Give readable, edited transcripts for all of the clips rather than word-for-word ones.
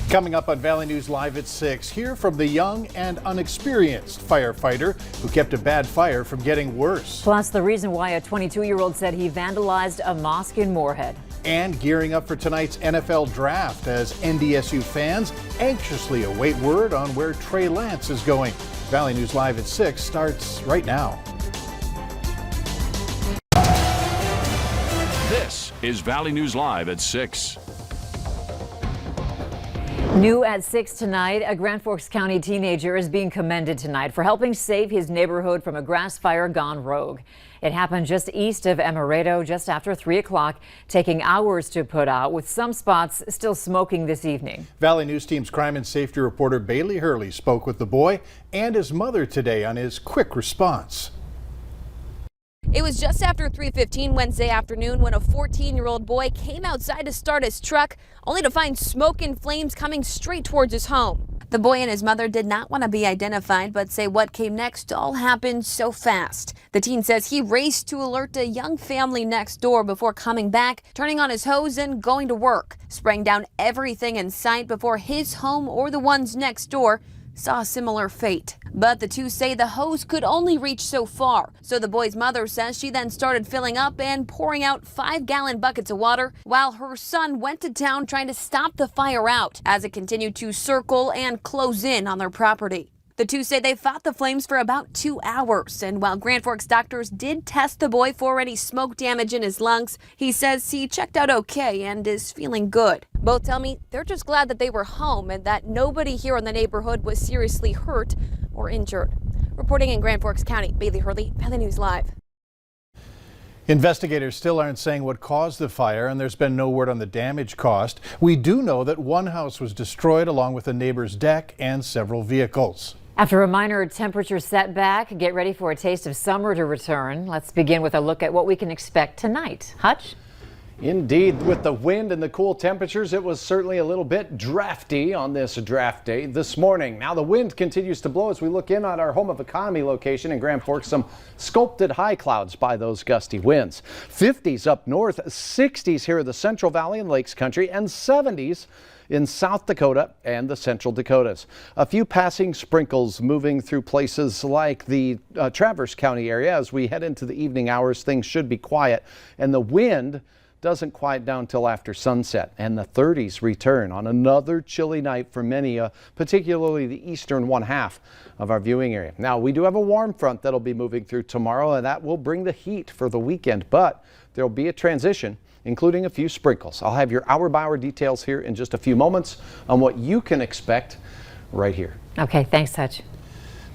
Coming up on Valley News Live at 6, hear from the young and unexperienced firefighter who kept a bad fire from getting worse. Plus, the reason why a 22-year-old said he vandalized a mosque in Moorhead. And gearing up for tonight's NFL draft as NDSU fans anxiously await word on where Trey Lance is going. Valley News Live at 6 starts right now. This is Valley News Live at 6. New at 6 tonight, a Grand Forks County teenager is being commended tonight for helping save his neighborhood from a grass fire gone rogue. It happened just east of Amaretto just after 3 o'clock, taking hours to put out, with some spots still smoking this evening. Valley News Team's crime and safety reporter Bailey Hurley spoke with the boy and his mother today on his quick response. It was just after 3:15 Wednesday afternoon when a 14-year-old boy came outside to start his truck, only to find smoke and flames coming straight towards his home. The boy and his mother did not want to be identified, but say what came next all happened so fast. The teen says he raced to alert a young family next door before coming back, turning on his hose and going to work, spraying down everything in sight before his home or the ones next door saw a similar fate. But the two say the hose could only reach so far. So the boy's mother says she then started filling up and pouring out 5-gallon buckets of water while her son went to town trying to stop the fire out as it continued to circle and close in on their property. The two say they fought the flames for about 2 hours, and while Grand Forks doctors did test the boy for any smoke damage in his lungs, he says he checked out okay and is feeling good. Both tell me they're just glad that they were home and that nobody here in the neighborhood was seriously hurt or injured. Reporting in Grand Forks County, Bailey Hurley, Valley News Live. Investigators still aren't saying what caused the fire, and there's been no word on the damage caused. We do know that one house was destroyed along with a neighbor's deck and several vehicles. After a minor temperature setback, get ready for a taste of summer to return. Let's begin with a look at what we can expect tonight. Hutch? Indeed, with the wind and the cool temperatures, it was certainly a little bit drafty on this draft day this morning. Now the wind continues to blow as we look in on our home of economy location in Grand Forks. Some sculpted high clouds by those gusty winds. 50s up north, 60s here in the Central Valley and Lakes Country, and 70s in South Dakota and the Central Dakotas. A few passing sprinkles moving through places like the Traverse County area. As we head into the evening hours, things should be quiet, and the wind doesn't quiet down till after sunset, and the 30s return on another chilly night for many, particularly the eastern one half of our viewing area. Now, we do have a warm front that'll be moving through tomorrow, and that will bring the heat for the weekend, but there'll be a transition, including a few sprinkles. I'll have your hour-by-hour details here in just a few moments on what you can expect right here. Okay, thanks, Hutch.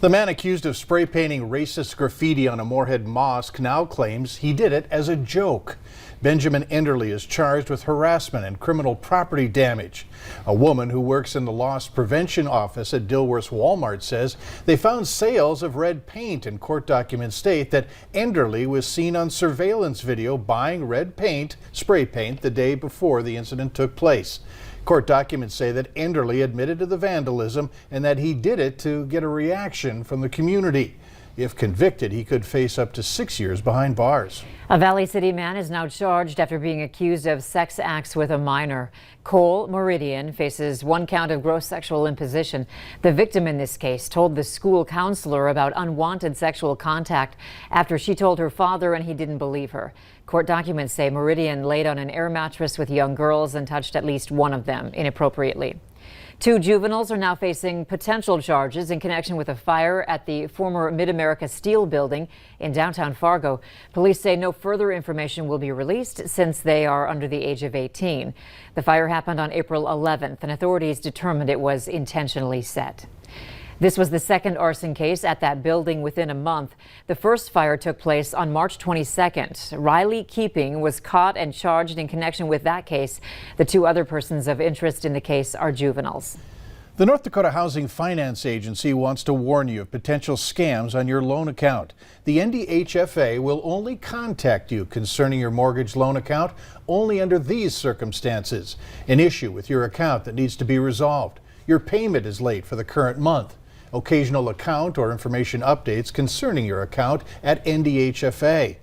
The man accused of spray painting racist graffiti on a Moorhead mosque now claims he did it as a joke. Benjamin Enderle is charged with harassment and criminal property damage. A woman who works in the loss prevention office at Dilworth's Walmart says they found sales of red paint, and court documents state that Enderle was seen on surveillance video buying red paint, spray paint, the day before the incident took place. Court documents say that Enderle admitted to the vandalism and that he did it to get a reaction from the community. If convicted, he could face up to 6 years behind bars. A Valley City man is now charged after being accused of sex acts with a minor. Cole Meridian faces 1 count of gross sexual imposition. The victim in this case told the school counselor about unwanted sexual contact after she told her father and he didn't believe her. Court documents say Meridian laid on an air mattress with young girls and touched at least one of them inappropriately. 2 juveniles are now facing potential charges in connection with a fire at the former Mid-America Steel building in downtown Fargo. Police say no further information will be released since they are under the age of 18. The fire happened on April 11th, and authorities determined it was intentionally set. This was the second arson case at that building within a month. The first fire took place on March 22nd. Riley Keeping was caught and charged in connection with that case. The 2 other persons of interest in the case are juveniles. The North Dakota Housing Finance Agency wants to warn you of potential scams on your loan account. The NDHFA will only contact you concerning your mortgage loan account only under these circumstances: an issue with your account that needs to be resolved, your payment is late for the current month, occasional account or information updates concerning your account at NDHFA.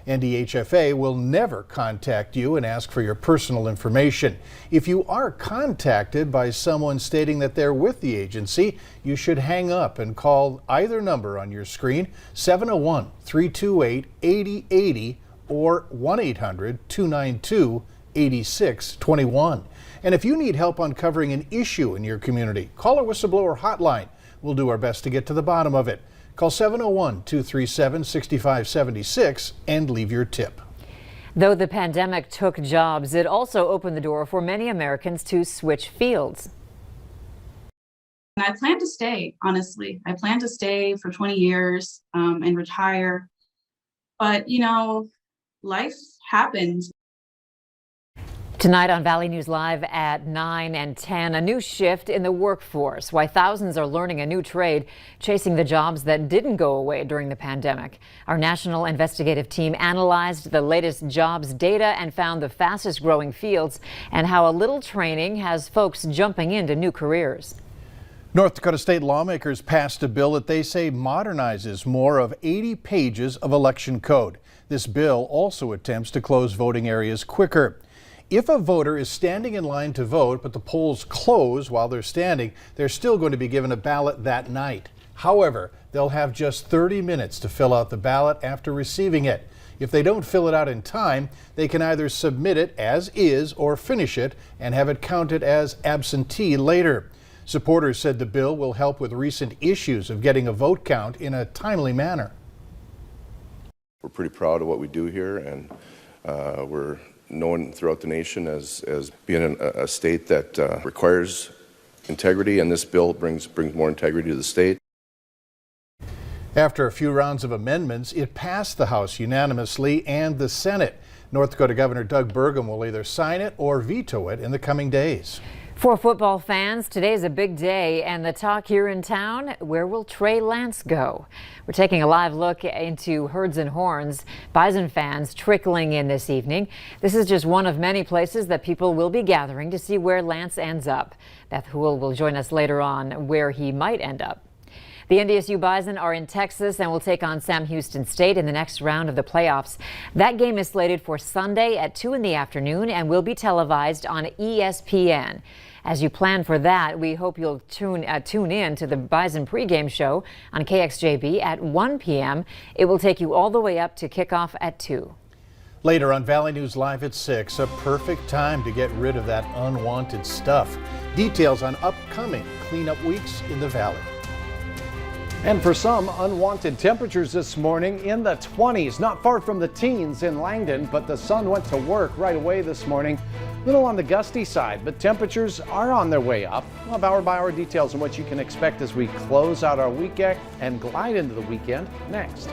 NDHFA will never contact you and ask for your personal information. If you are contacted by someone stating that they're with the agency, you should hang up and call either number on your screen, 701-328-8080 or 1-800-292-8621. And if you need help uncovering an issue in your community, call our whistleblower hotline. We'll do our best to get to the bottom of it. Call 701-237-6576 and leave your tip. Though the pandemic took jobs, it also opened the door for many Americans to switch fields. And I plan to stay, honestly. I plan to stay for 20 years and retire. But, you know, life happens. Tonight on Valley News Live at 9 and 10, a new shift in the workforce, why thousands are learning a new trade, chasing the jobs that didn't go away during the pandemic. Our national investigative team analyzed the latest jobs data and found the fastest growing fields and how a little training has folks jumping into new careers. North Dakota state lawmakers passed a bill that they say modernizes more of 80 pages of election code. This bill also attempts to close voting areas quicker. If a voter is standing in line to vote, but the polls close while they're standing, they're still going to be given a ballot that night. However, they'll have just 30 minutes to fill out the ballot after receiving it. If they don't fill it out in time, they can either submit it as is or finish it and have it counted as absentee later. Supporters said the bill will help with recent issues of getting a vote count in a timely manner. We're pretty proud of what we do here, and we're known throughout the nation as being a state that requires integrity, and this bill brings more integrity to the state. After a few rounds of amendments, it passed the House unanimously and the Senate. North Dakota Governor Doug Burgum will either sign it or veto it in the coming days. For football fans, today's a big day, and the talk here in town, where will Trey Lance go? We're taking a live look into Herds and Horns. Bison fans trickling in this evening. This is just one of many places that people will be gathering to see where Lance ends up. Beth Houle will join us later on where he might end up. The NDSU Bison are in Texas and will take on Sam Houston State in the next round of the playoffs. That game is slated for Sunday at 2 in the afternoon and will be televised on ESPN. As you plan for that, we hope you'll tune in to the Bison pregame show on KXJB at 1 p.m. It will take you all the way up to kickoff at 2. Later on Valley News Live at 6, a perfect time to get rid of that unwanted stuff. Details on upcoming cleanup weeks in the Valley. And for some, unwanted temperatures this morning in the 20s, not far from the teens in Langdon, but the sun went to work right away this morning. A little on the gusty side, but temperatures are on their way up. We'll have hour-by-hour details on what you can expect as we close out our weekend and glide into the weekend next.